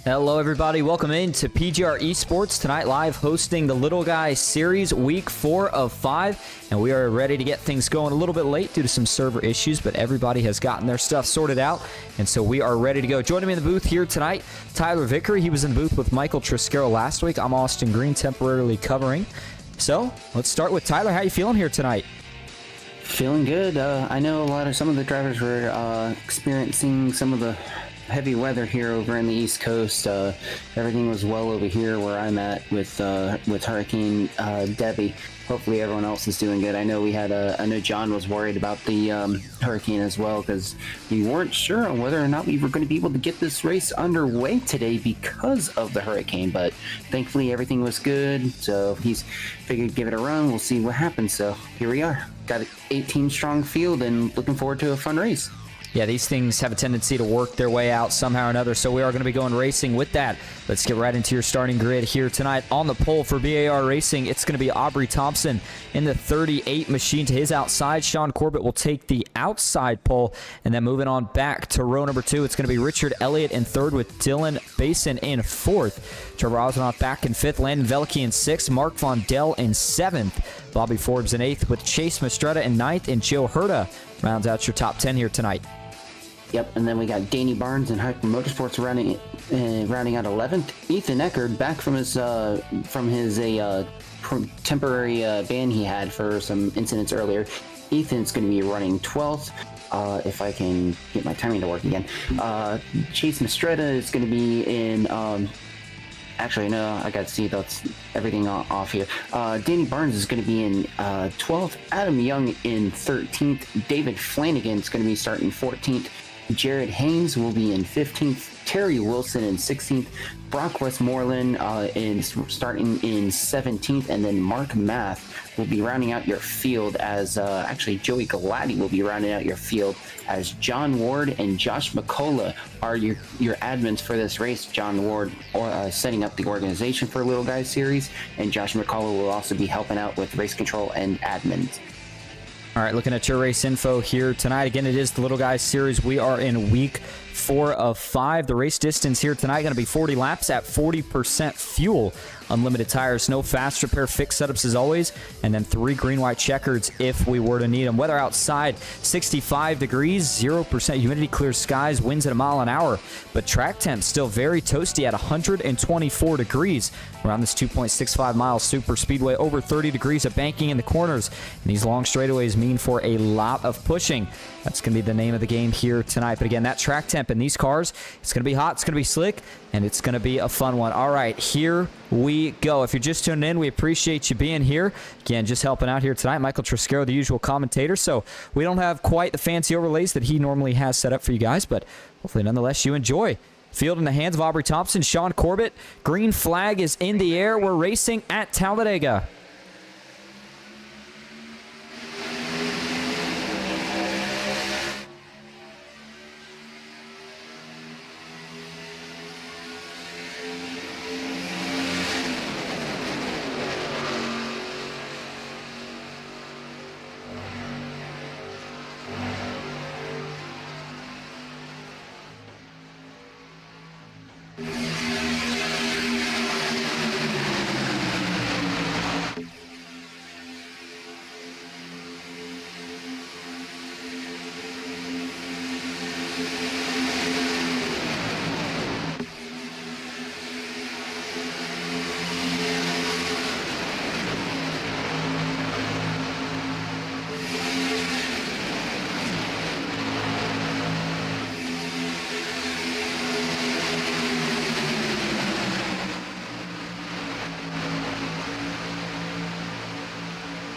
Hello everybody, welcome in to PGR eSports. Tonight live hosting the Little Guys Series week 4 of 5, and we are ready to get things going a little bit late due to some server issues, but everybody has gotten their stuff sorted out, and so we are ready to go. Joining me in the booth here tonight, Tyler Vickery. He was in the booth with Michael Triscaro last week. I'm Austin Green, temporarily covering. So let's start with Tyler. How are you feeling here tonight? Feeling good. I know some of the drivers were experiencing some of the heavy weather here over in the East Coast. Everything was well over here where I'm at with Hurricane Debbie. Hopefully everyone else is doing good. I know I know John was worried about the hurricane as well, because we weren't sure on whether or not we were going to be able to get this race underway today because of the hurricane, but thankfully everything was good, so he's figured give it a run. We'll see what happens. So here we are. Got an 18 strong field and looking forward to a fun race. Yeah, these things have a tendency to work their way out somehow or another, so we are going to be going racing with that. Let's get right into your starting grid here tonight. On the pole for BAR Racing, it's going to be Aubrey Thompson in the 38 machine to his outside. Sean Corbett will take the outside pole, and then moving on back to row number 2, it's going to be Richard Elliott in third with Dylan Basin in fourth. Trevor Osmanoff back in fifth, Landon Veliky in sixth, Mark Vondell in seventh, Bobby Forbes in eighth with Chase Mastretta in ninth, and Joe Herta rounds out your top 10 here tonight. Yep, and then we got Danny Barnes and Hyper Motorsports rounding out 11th. Ethan Eckerd back from his temporary ban he had for some incidents earlier. Ethan's going to be running 12th. If I can get my timing to work again. Chase Mastretta is going to be in... Actually, no, I got to see that's everything off here. Danny Barnes is going to be in 12th. Adam Young in 13th. David Flanagan is going to be starting 14th. Jared Haynes will be in 15th. Terry Wilson in 16th. Brock Westmoreland starting in 17th. And then Mark Math will be rounding out your field as actually Joey Galati will be rounding out your field as John Ward and Josh McCullough are your admins for this race. John Ward setting up the organization for Little Guys Series, and Josh McCullough will also be helping out with race control and admins. All right, looking at your race info here tonight. Again, it is the Little Guys Series. We are in week 4 of 5. The race distance here tonight going to be 40 laps at 40% fuel. Unlimited tires, no fast repair, fixed setups as always, and then 3 green-white checkers if we were to need them. Weather outside, 65 degrees, 0% humidity, clear skies, winds at a mile an hour, but track temp still very toasty at 124 degrees around this 2.65-mile super speedway, over 30 degrees of banking in the corners, and these long straightaways mean for a lot of pushing. That's going to be the name of the game here tonight. But again, that track temp in these cars, it's going to be hot, it's going to be slick, and it's going to be a fun one. All right, here we go. If you're just tuning in, we appreciate you being here. Again, just helping out here tonight. Michael Triscaro, the usual commentator. So we don't have quite the fancy overlays that he normally has set up for you guys, but hopefully nonetheless you enjoy. Field in the hands of Aubrey Thompson, Sean Corbett. Green flag is in the air. We're racing at Talladega.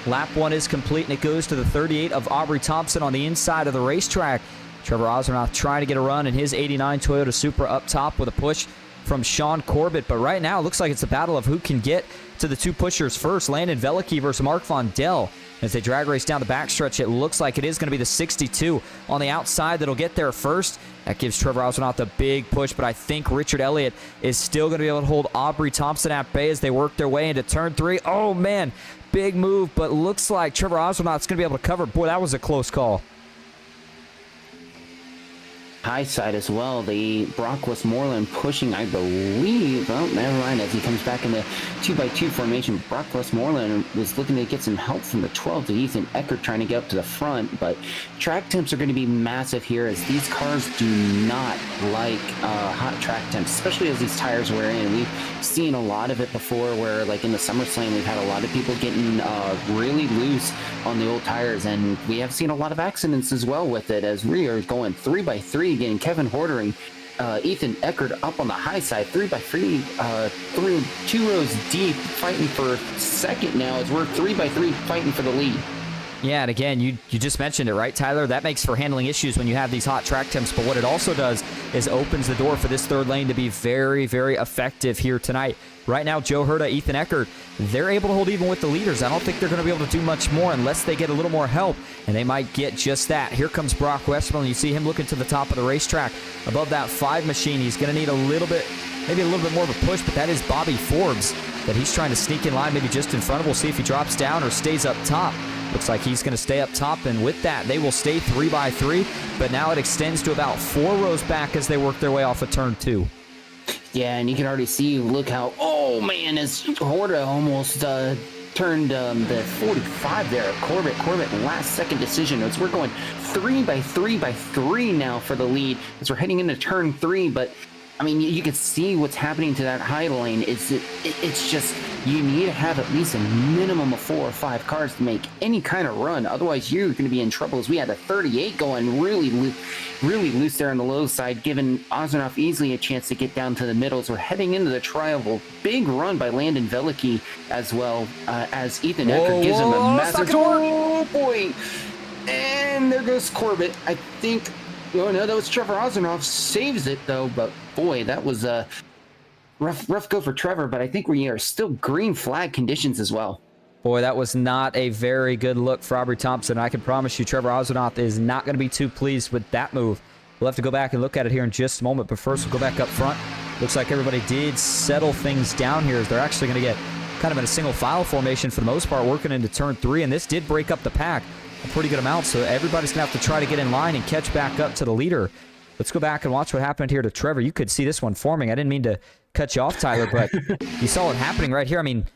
Lap 1 is complete, and it goes to the 38 of Aubrey Thompson on the inside of the racetrack. Trevor Osmanoff trying to get a run in his 89 Toyota Supra up top with a push from Sean Corbett. But right now, it looks like it's a battle of who can get to the 2 pushers first. Landon Veliky versus Mark Vondell. As they drag race down the backstretch, it looks like it is going to be the 62 on the outside that'll get there first. That gives Trevor Osmanoff the big push, but I think Richard Elliott is still going to be able to hold Aubrey Thompson at bay as they work their way into turn 3. Oh, man, big move, but looks like Trevor Osmanoff's going to be able to cover. Boy, that was a close call. high side as well. The Brock Westmoreland pushing, I believe. Oh, never mind. As he comes back in the 2x2 formation, Brock Westmoreland was looking to get some help from the 12 to Ethan Eckert trying to get up to the front. But track temps are going to be massive here, as these cars do not like hot track temps, especially as these tires wear in. We've seen a lot of it before, where like in the SummerSlam, we've had a lot of people getting really loose on the old tires, and we have seen a lot of accidents as well with it, as we are going 3x3, getting Kevin Hordering, Ethan Eckert up on the high side, 3x3 through 2 rows deep, fighting for second now, as we're 3x3 fighting for the lead. Yeah, and again, you just mentioned it, right, Tyler? That makes for handling issues when you have these hot track temps, but what it also does is opens the door for this third lane to be very, very effective here tonight. Right now, Joe Herta, Ethan Eckert, they're able to hold even with the leaders. I don't think they're going to be able to do much more unless they get a little more help, and they might get just that. Here comes Brock Westmoreland. You see him looking to the top of the racetrack. Above that 5 machine, he's going to need a little bit, maybe a little bit more of a push, but that is Bobby Forbes that he's trying to sneak in line, maybe just in front of. We'll see if he drops down or stays up top. Looks like he's going to stay up top, and with that, they will stay 3x3, but now it extends to about 4 rows back as they work their way off of turn 2. Yeah, and you can already see, look how, oh man, as Horta almost turned the 45 there. Corbett, last second decision, as we're going 3x3 now for the lead, as we're heading into turn 3, but I mean, you can see what's happening to that high lane. It's just, you need to have at least a minimum of 4 or 5 cars to make any kind of run. Otherwise, you're going to be in trouble, as we had a 38 going really loose there on the low side, giving Ozernoff easily a chance to get down to the middle. So we're heading into the trial. Big run by Landon Velicki as well, as Ethan Eckert gives him a massive... Oh, boy! And there goes Corbett. I think... Oh, no, that was Trevor Ozernoff. Saves it, though, but boy, that was a rough go for Trevor, but I think we are still green flag conditions as well. Boy, that was not a very good look for Aubrey Thompson. I can promise you Trevor Ozernoff is not going to be too pleased with that move. We'll have to go back and look at it here in just a moment, but first we'll go back up front. Looks like everybody did settle things down here, as they're actually going to get kind of in a single file formation for the most part, working into turn 3, and this did break up the pack a pretty good amount, so everybody's going to have to try to get in line and catch back up to the leader. Let's go back and watch what happened here to Trevor. You could see this one forming. I didn't mean to cut you off, Tyler, but you saw it happening right here. I mean,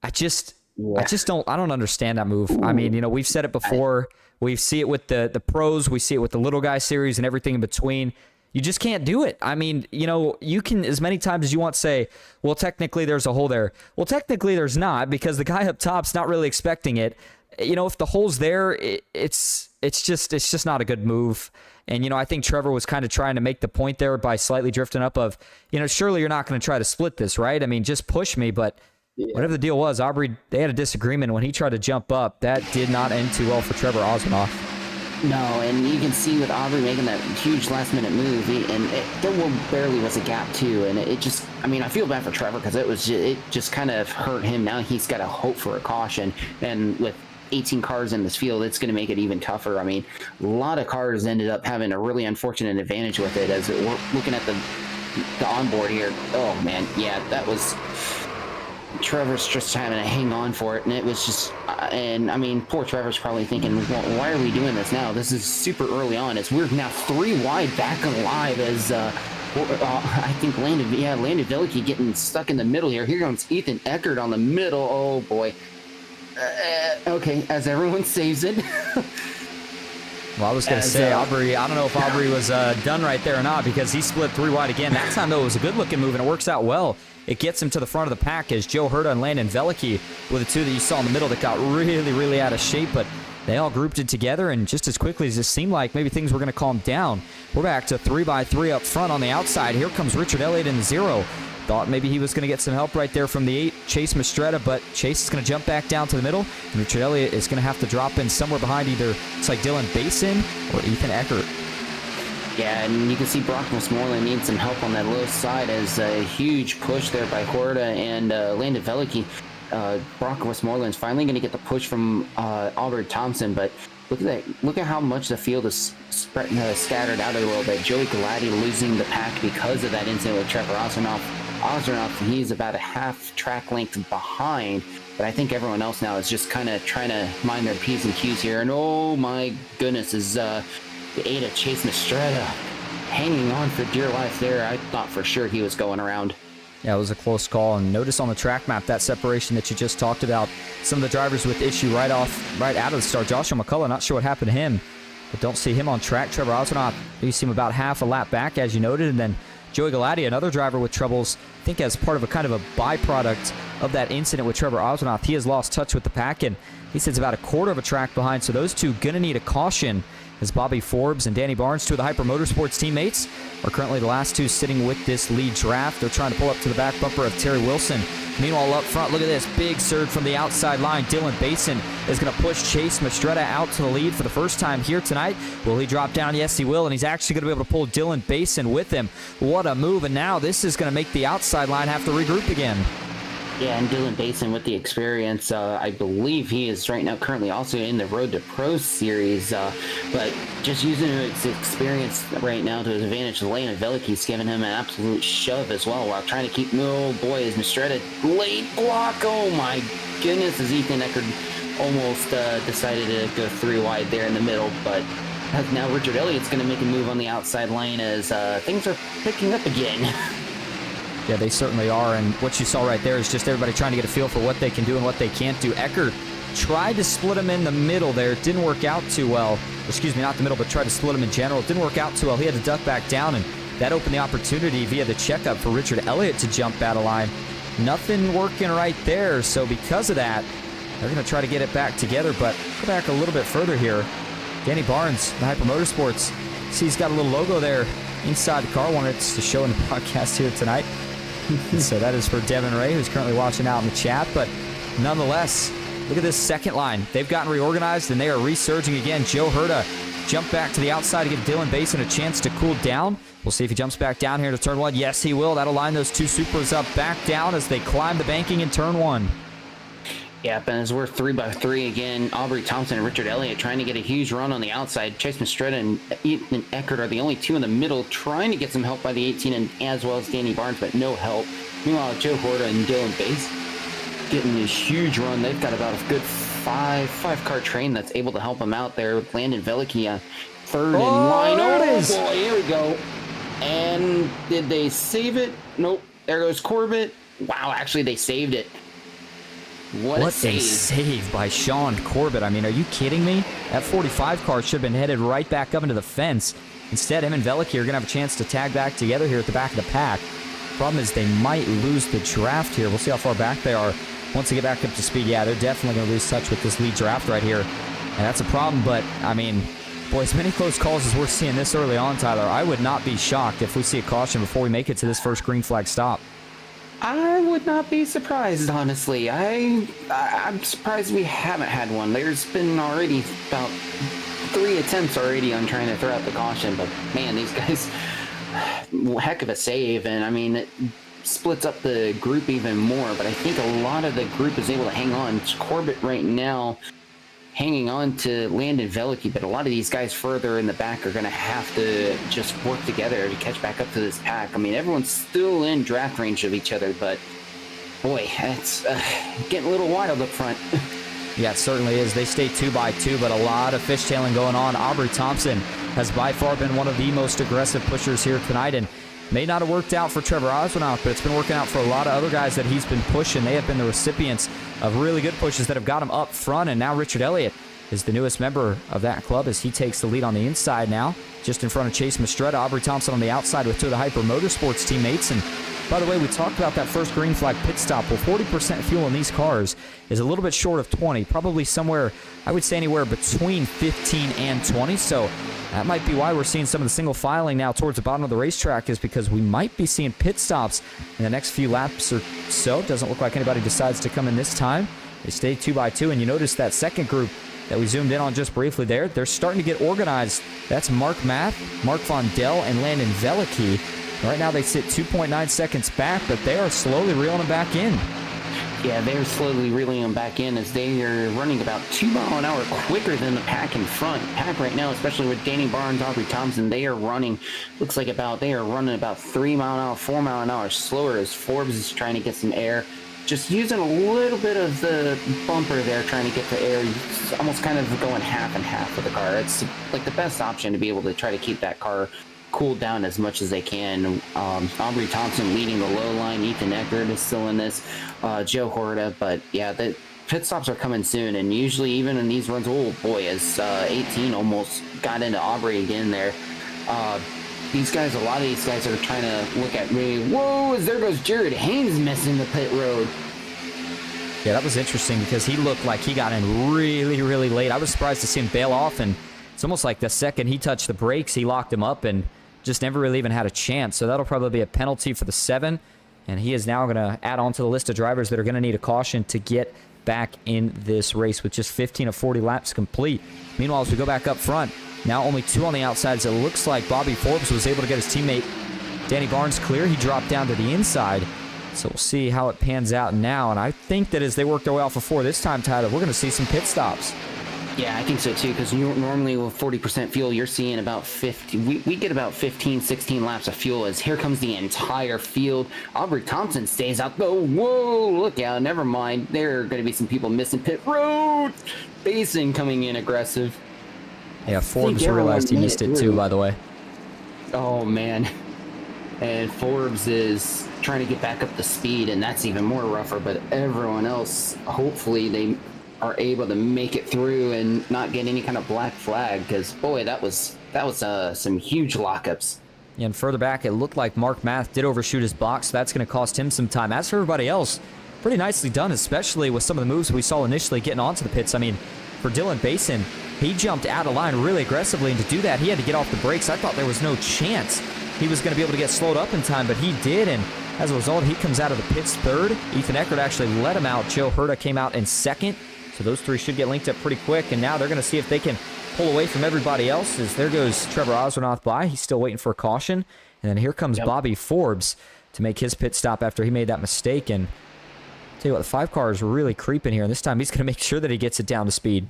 I don't understand that move. I mean, you know, we've said it before. We see it with the pros. We see it with the little guy series and everything in between. You just can't do it. I mean, you know, you can as many times as you want say, well, technically there's a hole there. Well, technically there's not, because the guy up top's not really expecting it. You know, if the hole's there, it's just not a good move. And, you know, I think Trevor was kind of trying to make the point there by slightly drifting up of, you know, surely you're not going to try to split this, right? I mean, just push me. But whatever the deal was, Aubrey, they had a disagreement. When he tried to jump up, that did not end too well for Trevor Ozernoff. No, and you can see with Aubrey making that huge last-minute move, there barely was a gap, too. And it just, I mean, I feel bad for Trevor, because it just kind of hurt him. Now he's got to hope for a caution. And with 18 cars in this field, it's going to make it even tougher. I mean, a lot of cars ended up having a really unfortunate advantage with it, as we're looking at the onboard here. Oh man, yeah, that was Trevor's just having to hang on for it, and it was just and I mean, poor Trevor's probably thinking, well, why are we doing this now? This is super early on, as we're now 3 wide back alive, as I think Landon Velicki getting stuck in the middle here. Here comes Ethan Eckert on the middle. Oh boy. Okay, as everyone saves it. Well, I was going to say, Aubrey, I don't know if Aubrey was done right there or not, because he split 3 wide again. That time, though, it was a good-looking move, and it works out well. It gets him to the front of the pack, as Joe Herta and Landon Velicki were the 2 that you saw in the middle that got really out of shape, but they all grouped it together, and just as quickly as it seemed like maybe things were going to calm down, we're back to 3x3 up front on the outside. Here comes Richard Elliott in the 0. Thought maybe he was going to get some help right there from the 8, Chase Mastretta, but Chase is going to jump back down to the middle, and Richard Elliott is going to have to drop in somewhere behind either, it's like Dylan Basin or Ethan Eckert. Yeah, and you can see Brock Westmoreland needs some help on that low side, as a huge push there by Horta and Landon Velicki. Brock Westmoreland's finally going to get the push from Aubrey Thompson, but look at that! Look at how much the field is scattered out a little bit. Joey Galati losing the pack because of that incident with Trevor Ozernoff. He's about a half track length behind, but I think everyone else now is just kind of trying to mind their P's and Q's here. And oh my goodness, is the 8 of Chase Mastretta hanging on for dear life there. I thought for sure he was going around. Yeah, it was a close call. And notice on the track map, that separation that you just talked about, some of the drivers with issue right out of the start. Joshua McCullough, not sure what happened to him, but don't see him on track. Trevor Oswald, you see him about half a lap back, as you noted. And then Joey Galati, another driver with troubles, I think as part of a kind of a byproduct of that incident with Trevor Oswald, he has lost touch with the pack, and he sits about a quarter of a track behind. So those two going to need a caution, as Bobby Forbes and Danny Barnes, two of the Hyper Motorsports teammates, are currently the last two sitting with this lead draft. They're trying to pull up to the back bumper of Terry Wilson. Meanwhile, up front, look at this big surge from the outside line. Dylan Basin is going to push Chase Mastretta out to the lead for the first time here tonight. Will he drop down? Yes, he will, and he's actually going to be able to pull Dylan Basin with him. What a move, and now this is going to make the outside line have to regroup again. Yeah, and Dylan Basin with the experience, I believe he is right now currently also in the Road to Pro Series, but just using his experience right now to his advantage, Landon Veliky's giving him an absolute shove as well while trying to keep, oh boy, is Mastretta late block, oh my goodness, as Ethan Eckert almost decided to go 3 wide there in the middle, but now Richard Elliott's going to make a move on the outside lane as things are picking up again. Yeah, they certainly are, and what you saw right there is just everybody trying to get a feel for what they can do and what they can't do. Eckert tried to split him in the middle there. It didn't work out too well. Excuse me, not the middle, but tried to split him in general. It didn't work out too well. He had to duck back down, and that opened the opportunity via the checkup for Richard Elliott to jump out of line. Nothing working right there, so because of that, they're going to try to get it back together, but go back a little bit further here. Danny Barnes, the Hyper Motorsports, see he's got a little logo there inside the car. Wanted to show in the podcast here tonight. So that is for Devin Ray, who's currently watching out in the chat. But nonetheless, look at this second line. They've gotten reorganized, and they are resurging again. Joe Herta jumped back to the outside to give Dylan Basin a chance to cool down. We'll see if he jumps back down here to turn 1. Yes, he will. That'll line those two Supras up back down as they climb the banking in turn 1. Yep, and as we're 3x3 again, Aubrey Thompson and Richard Elliott trying to get a huge run on the outside. Chase Mastretta and Ethan Eckert are the only two in the middle trying to get some help by the 18 and as well as Danny Barnes, but no help. Meanwhile, Joe Horta and Dylan Basin getting this huge run. They've got about a good five-car train that's able to help them out there with Landon Veliky third in line. Oh boy, here we go. And did they save it? Nope. There goes Corbett. Wow, actually they saved it. What a save by Sean Corbett. I mean, are you kidding me? That 45 car should have been headed right back up into the fence. Instead, him and Veliky are going to have a chance to tag back together here at the back of the pack. Problem is they might lose the draft here. We'll see how far back they are once they get back up to speed. Yeah, they're definitely going to lose touch with this lead draft right here. And that's a problem, but, I mean, boy, as many close calls as we're seeing this early on, Tyler, I would not be shocked if we see a caution before we make it to this first green flag stop. I would not be surprised, honestly. I'm surprised we haven't had one. There's been already about 3 attempts already on trying to throw out the caution, but man, these guys, heck of a save, and I mean, it splits up the group even more, but I think a lot of the group is able to hang on. It's Corbett right now hanging on to Landon Veliky, but a lot of these guys further in the back are going to have to just work together to catch back up to this pack. I mean, everyone's still in draft range of each other, but boy, it's getting a little wild up front. Yeah, it certainly is. They stay 2x2, but a lot of fishtailing going on. Aubrey Thompson has by far been one of the most aggressive pushers here tonight, and may not have worked out for Trevor Oswald, but it's been working out for a lot of other guys that he's been pushing. They have been the recipients of really good pushes that have got him up front, and now Richard Elliott is the newest member of that club as he takes the lead on the inside now, just in front of Chase Mastretta. Aubrey Thompson on the outside with 2 of the Hyper Motorsports teammates. And by the way, we talked about that first green flag pit stop. Well, 40% fuel in these cars is a little bit short of 20, probably somewhere, I would say anywhere between 15 and 20. So that might be why we're seeing some of the single filing now towards the bottom of the racetrack, is because we might be seeing pit stops in the next few laps or so. Doesn't look like anybody decides to come in this time. They stay 2x2, and you notice that second group that we zoomed in on just briefly there, they're starting to get organized. That's Mark Math, Mark Vondell, and Landon Veliky. Right now they sit 2.9 seconds back, but they are slowly reeling them back in. Yeah, they're slowly reeling them back in as they are running about 2 miles an hour quicker than the pack in front. Pack right now, especially with Danny Barnes, Aubrey Thompson, they are running, looks like they are running about 3 mile an hour, 4 mile an hour slower as Forbes is trying to get some air. Just using a little bit of the bumper there, trying to get the air. He's almost kind of going half and half with the car. It's like the best option to be able to try to keep that car cooled down as much as they can. Aubrey Thompson leading the low line. Ethan Eckert is still in this. Joe Horta. But yeah, the pit stops are coming soon. And usually even in these runs, oh boy, as 18 almost got into Aubrey again there. These guys, a lot of these guys are trying to look at me. Whoa, as there goes Jared Haynes missing the pit road. Yeah, that was interesting because he looked like he got in really, really late. I was surprised to see him bail off, and it's almost like the second he touched the brakes, he locked him up and just never really even had a chance. So that'll probably be a penalty for the 7, and he is now going to add on to the list of drivers that are going to need a caution to get back in this race with just 15 of 40 laps complete. Meanwhile, as we go back up front, now only 2 on the outsides. It looks like Bobby Forbes was able to get his teammate Danny Barnes clear. He dropped down to the inside. So we'll see how it pans out now. And I think that as they work their way off of 4 this time, Tyler, we're going to see some pit stops. Yeah, I think so too, because normally with 40% fuel, you're seeing about 50. We get about 15, 16 laps of fuel as here comes the entire field. Aubrey Thompson stays out. Oh, whoa, look out. Never mind. There are going to be some people missing pit road. Basin coming in aggressive. Yeah, Forbes realized he missed it too, by the way. Oh, man. And Forbes is trying to get back up to speed, and that's even more rougher. But everyone else, hopefully they are able to make it through and not get any kind of black flag, because boy, that was some huge lockups. Yeah, and further back, it looked like Mark Math did overshoot his box, so that's going to cost him some time. As for everybody else, pretty nicely done, especially with some of the moves we saw initially getting onto the pits. I mean, for Dylan Basin, he jumped out of line really aggressively, and to do that, he had to get off the brakes. I thought there was no chance he was going to be able to get slowed up in time, but he did, and as a result, he comes out of the pits 3rd. Ethan Eckert actually let him out. Joe Herta came out in 2nd, so those 3 should get linked up pretty quick, and now they're going to see if they can pull away from everybody else, as there goes Trevor Osranoff by. He's still waiting for a caution, and then here comes Bobby Forbes to make his pit stop after he made that mistake, and I'll tell you what, the 5 car is really creeping here, and this time he's going to make sure that he gets it down to speed.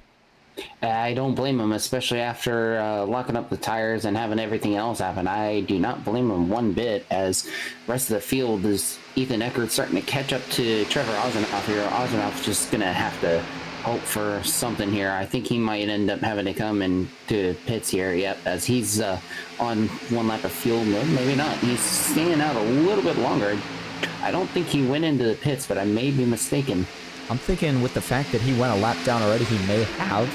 I don't blame him, especially after locking up the tires and having everything else happen. I do not blame him one bit, as the rest of the field is Ethan Eckert starting to catch up to Trevor Osranoff here. Osranoff's just going to have to hope for something here. I think he might end up having to come into pits here, as he's on 1 lap of fuel. Maybe not. He's staying out a little bit longer. I don't think he went into the pits, but I may be mistaken. I'm thinking with the fact that he went a lap down already, he may have,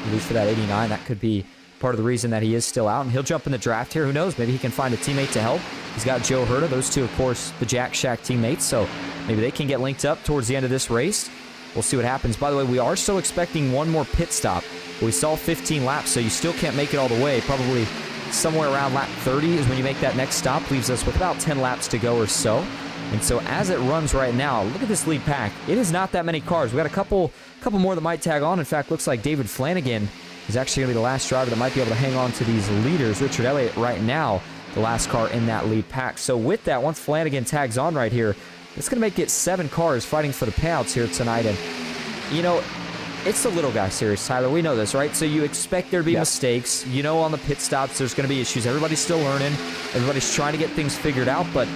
at least for that 89. That could be part of the reason that he is still out. And he'll jump in the draft here. Who knows? Maybe he can find a teammate to help. He's got Joe Herta. Those 2, of course, the Jack Shack teammates. So maybe they can get linked up towards the end of this race. We'll see what happens. By the way, we are still expecting 1 more pit stop. We saw 15 laps, so you still can't make it all the way. Probably somewhere around lap 30 is when you make that next stop. Leaves us with about 10 laps to go or so. And so as it runs right now, look at this lead pack. It is not that many cars. We got a couple more that might tag on. In fact, looks like David Flanagan is actually going to be the last driver that might be able to hang on to these leaders. Richard Elliott right now, the last car in that lead pack. So with that, once Flanagan tags on right here, it's going to make it 7 cars fighting for the payouts here tonight. And, you know, it's the little guy series, Tyler. We know this, right? So you expect there to be mistakes. You know, on the pit stops, there's going to be issues. Everybody's still learning. Everybody's trying to get things figured out. But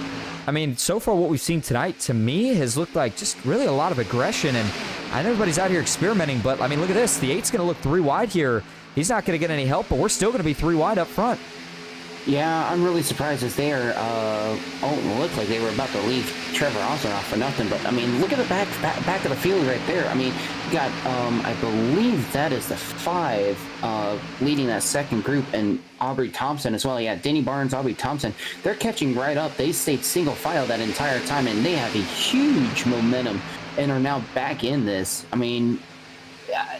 I mean, so far what we've seen tonight, to me, has looked like just really a lot of aggression, and I know everybody's out here experimenting, but, I mean, look at this. The 8's going to look 3 wide here. He's not going to get any help, but we're still going to be 3 wide up front. Yeah, I'm really surprised as they are, it looked like they were about to leave Trevor Osranoff for nothing, but, I mean, look at the back of the field right there. I mean, you got, I believe that is the 5 leading that second group, and Aubrey Thompson as well. Yeah, Denny Barnes, Aubrey Thompson, they're catching right up. They stayed single file that entire time, and they have a huge momentum and are now back in this. I mean,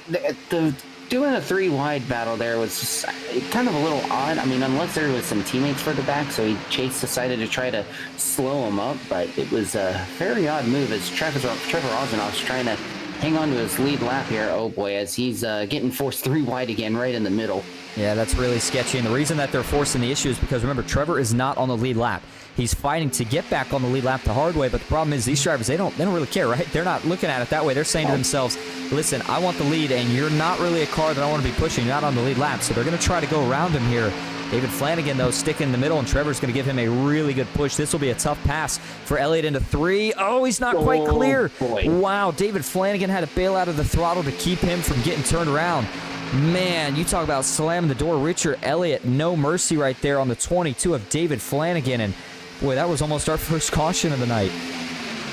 the doing a 3 wide battle there was just kind of a little odd. I mean, unless there was some teammates further back, so Chase decided to try to slow him up, but it was a very odd move as Trevor Osranoff's trying to hang on to his lead lap here. Oh boy, as he's getting forced 3 wide again right in the middle. Yeah, that's really sketchy, and the reason that they're forcing the issue is because, remember, Trevor is not on the lead lap. He's fighting to get back on the lead lap the hard way, but the problem is these drivers, they don't really care, right? They're not looking at it that way. They're saying to themselves, listen, I want the lead, and you're not really a car that I want to be pushing. You're not on the lead lap, so they're going to try to go around him here. David Flanagan, though, sticking in the middle, and Trevor's going to give him a really good push. This will be a tough pass for Elliott into 3. Oh, he's not quite clear. Boy. Wow, David Flanagan had to bail out of the throttle to keep him from getting turned around. Man, you talk about slamming the door. Richard Elliott, no mercy right there on the 22 of David Flanagan. And, boy, that was almost our first caution of the night.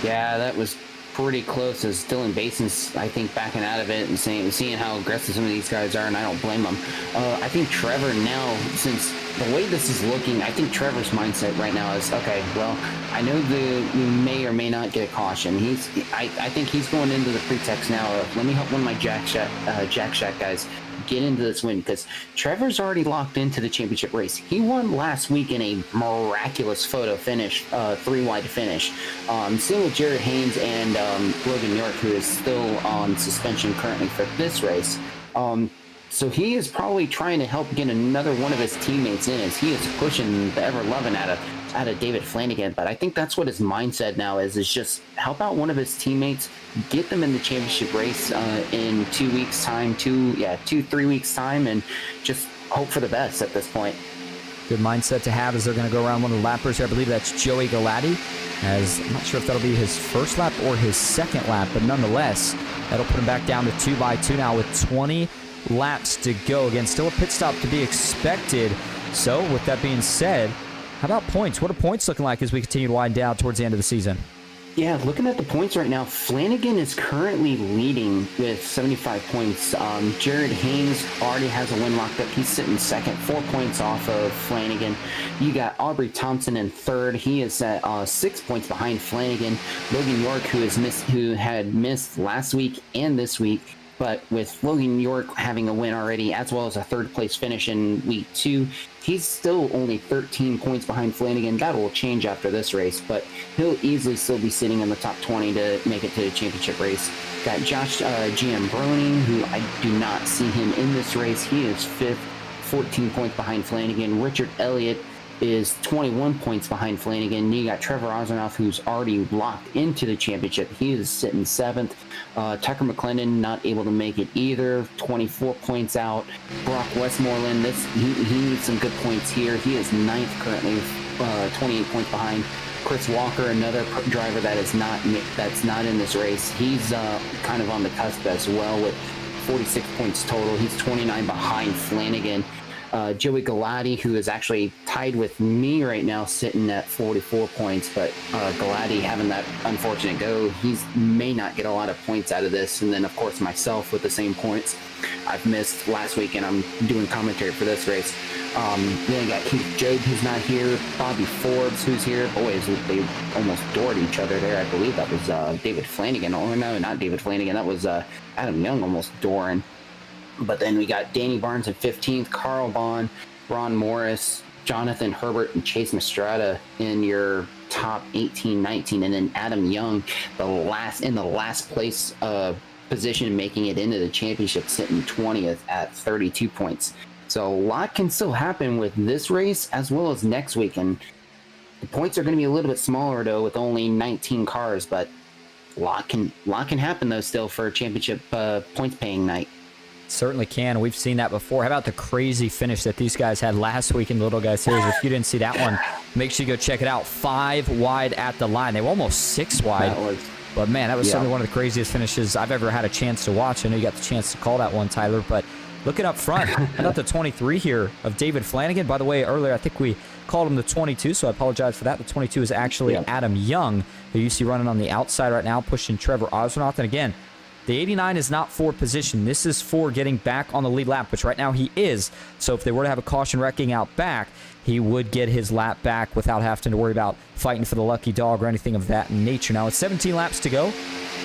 Yeah, that was pretty close as Dylan Bason's, I think, backing out of it and seeing how aggressive some of these guys are, and I don't blame them. I think Trevor now, since the way this is looking, I think Trevor's mindset right now is, okay, well, I know we may or may not get a caution. I think he's going into the pretext now of, let me help one of my Jack Shack guys get into this win, because Trevor's already locked into the championship race. He won last week in a miraculous photo finish, 3-wide finish. Same with Jared Haynes and Logan York, who is still on suspension currently for this race. So he is probably trying to help get another one of his teammates in, as he is pushing the ever-loving out of David Flanagan. But I think that's what his mindset now is just help out one of his teammates, get them in the championship race in 2 weeks' time, 3 weeks' time, and just hope for the best at this point. Good mindset to have as they're going to go around one of the lappers here. I believe that's Joey Galati. As I'm not sure if that'll be his first lap or his second lap, but nonetheless, that'll put him back down to 2x2 now with 20 laps to go. Again, still a pit stop to be expected. So with that being said, how about points? What are points looking like as we continue to wind down towards the end of the season? Yeah, looking at the points right now, Flanagan is currently leading with 75 points. Jared Haynes already has a win locked up. He's sitting second, 4 points off of Flanagan. You got Aubrey Thompson in third. He is at 6 points behind Flanagan. Logan York, who had missed last week and this week, but with Logan York having a win already, as well as a third place finish in week 2, he's still only 13 points behind Flanagan. That will change after this race, but he'll easily still be sitting in the top 20 to make it to the championship race. Got Josh Giambroni, who I do not see him in this race. He is 5th, 14 points behind Flanagan. Richard Elliott is 21 points behind Flanagan. You got Trevor Ozernoff, who's already locked into the championship. He is sitting 7th. Tucker McClendon not able to make it either, 24 points out. Brock Westmoreland, he needs some good points here. He is 9th currently, 28 points behind. Chris Walker, another driver that's not in this race. He's kind of on the cusp as well with 46 points total. He's 29 behind Flanagan. Joey Galati, who is actually tied with me right now, sitting at 44 points, but Galati having that unfortunate go, he may not get a lot of points out of this. And then, of course, myself with the same points. I've missed last week, and I'm doing commentary for this race. Then you got Keith Job, who's not here, Bobby Forbes, who's here. Boys, they almost doored each other there. I believe that was David Flanagan. Oh, no, not David Flanagan. That was Adam Young almost dooring. But then we got Danny Barnes at 15th, Carl Bond, Ron Morris, Jonathan Herbert, and Chase Mastretta in your top 18, 19, and then Adam Young, in the last place position, making it into the championship, sitting 20th at 32 points. So a lot can still happen with this race as well as next week, and the points are going to be a little bit smaller though, with only 19 cars, but a lot can happen though still for a championship points paying night. Certainly can. We've seen that before. How about the crazy finish that these guys had last week in the Little Guys Series? If you didn't see that one, make sure you go check it out. 5 wide at the line. They were almost 6 wide. But, man, that was certainly one of the craziest finishes I've ever had a chance to watch. I know you got the chance to call that one, Tyler. But looking up front, how about the 23 here of David Flanagan? By the way, earlier I think we called him the 22, so I apologize for that. The 22 is actually Adam Young, who you see running on the outside right now, pushing Trevor Ozernoff. And, again, the 89 is not for position. This is for getting back on the lead lap, which right now he is. So if they were to have a caution wrecking out back, he would get his lap back without having to worry about fighting for the lucky dog or anything of that nature. Now it's 17 laps to go.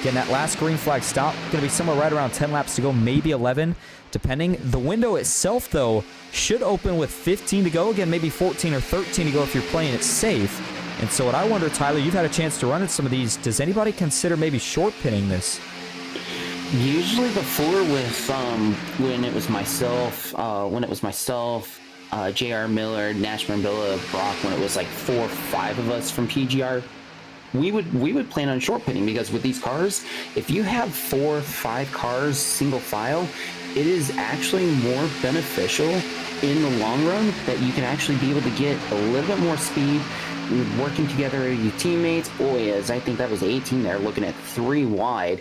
Again, that last green flag stop going to be somewhere right around 10 laps to go, maybe 11, depending. The window itself, though, should open with 15 to go. Again, maybe 14 or 13 to go if you're playing it safe. And so what I wonder, Tyler, you've had a chance to run at some of these. Does anybody consider maybe short pinning this? Usually before with when it was myself, JR Miller, Nash Brambilla, Brock, when it was like 4 or 5 of us from PGR, we would plan on short pitting, because with these cars, if you have 4 or 5 cars single file, it is actually more beneficial in the long run that you can actually be able to get a little bit more speed, working together, your teammates, boys, I think that was 18 there, looking at 3 wide.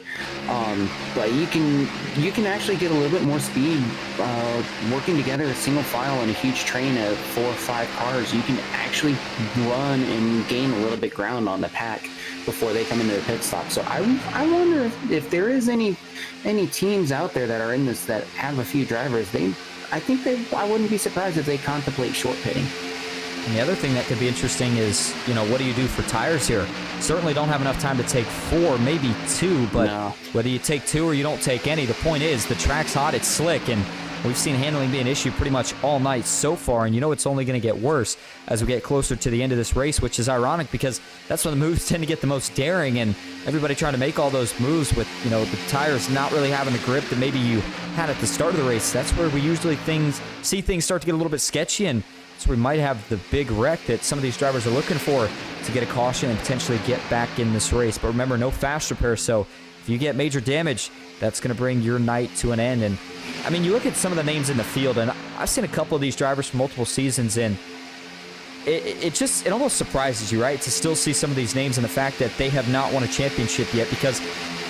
But you can actually get a little bit more speed working together, a single file and a huge train of 4 or 5 cars. You can actually run and gain a little bit ground on the pack before they come into the pit stop. So I wonder if there is any teams out there that are in this that have a few drivers. I wouldn't be surprised if they contemplate short pitting. And the other thing that could be interesting is, what do you do for tires here? Certainly don't have enough time to take 4, maybe 2, but whether you take 2 or you don't take any, the point is the track's hot, it's slick, and we've seen handling be an issue pretty much all night so far, and it's only going to get worse as we get closer to the end of this race, which is ironic because that's when the moves tend to get the most daring, and everybody trying to make all those moves with, the tires not really having the grip that maybe you had at the start of the race. That's where we usually see things start to get a little bit sketchy, and so we might have the big wreck that some of these drivers are looking for to get a caution and potentially get back in this race. But remember, no fast repair, so if you get major damage, that's going to bring your night to an end. And I mean, you look at some of the names in the field, and I've seen a couple of these drivers for multiple seasons, and it almost surprises you, right, to still see some of these names and the fact that they have not won a championship yet, because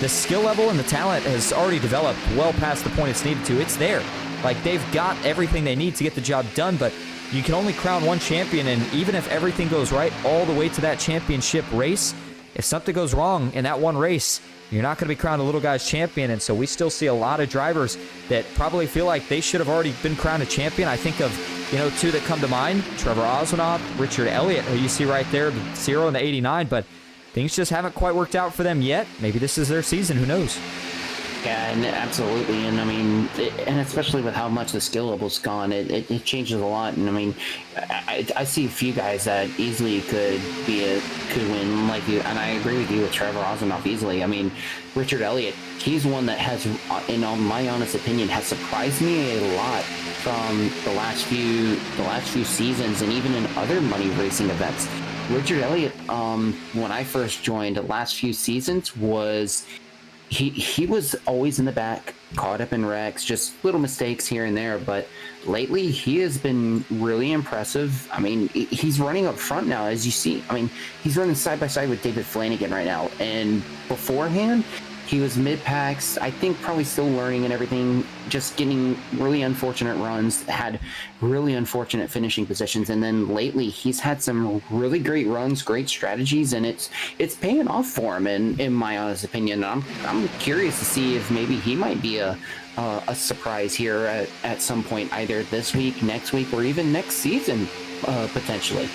the skill level and the talent has already developed well past the point it's needed to. It's there. Like, they've got everything they need to get the job done, but you can only crown one champion, and even if everything goes right all the way to that championship race, if something goes wrong in that one race, you're not going to be crowned a little guy's champion. And so we still see a lot of drivers that probably feel like they should have already been crowned a champion. I think of, 2 that come to mind: Trevor Oswanoff, Richard Elliott, who you see right there, the 0 and the 89, but things just haven't quite worked out for them yet. Maybe this is their season, who knows? Yeah, and absolutely, and I mean, and especially with how much the skill level's gone, it changes a lot. And I mean, I see a few guys that easily could win, like you, and I agree with you with Trevor Oswanoff easily. I mean, Richard Elliott, he's one that has, in my honest opinion, has surprised me a lot from the last few seasons, and even in other money racing events. Richard Elliott, when I first joined the last few seasons, was he was always in the back, caught up in wrecks, just little mistakes here and there. But lately, he has been really impressive. I mean, he's running up front now, as you see. I mean, he's running side by side with David Flanagan right now. And beforehand, he was mid-packs, I think probably still learning and everything, just getting really unfortunate runs, had really unfortunate finishing positions. And then lately, he's had some really great runs, great strategies, and it's paying off for him, in my honest opinion. I'm curious to see if maybe he might be a surprise here at some point, either this week, next week, or even next season, potentially.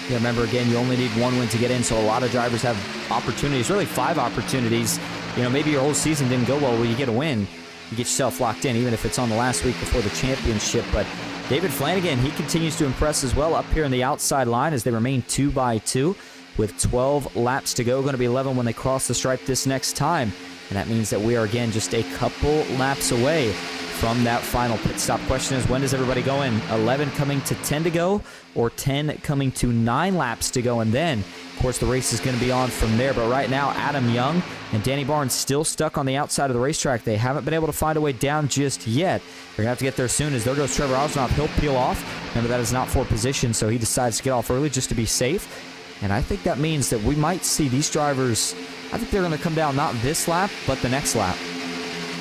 Yeah, remember, again, you only need 1 win to get in, so a lot of drivers have opportunities, really 5 opportunities. Maybe your whole season didn't go well, you get a win, you get yourself locked in, even if it's on the last week before the championship. But David Flanagan, he continues to impress as well up here in the outside line as they remain 2-2 with 12 laps to go. Going to be 11 when they cross the stripe this next time. And that means that we are, again, just a couple laps away from that final pit stop. Question is, when does everybody go in? 11 coming to 10 to go, or 10 coming to 9 laps to go? And then, of course, the race is going to be on from there. But right now, Adam Young and Danny Barnes still stuck on the outside of the racetrack. They haven't been able to find a way down just yet. They're going to have to get there soon, as there goes Trevor Oswanoff. He'll peel off. Remember, that is not for position, so he decides to get off early just to be safe. And I think that means that we might see these drivers, I think they're going to come down not this lap, but the next lap.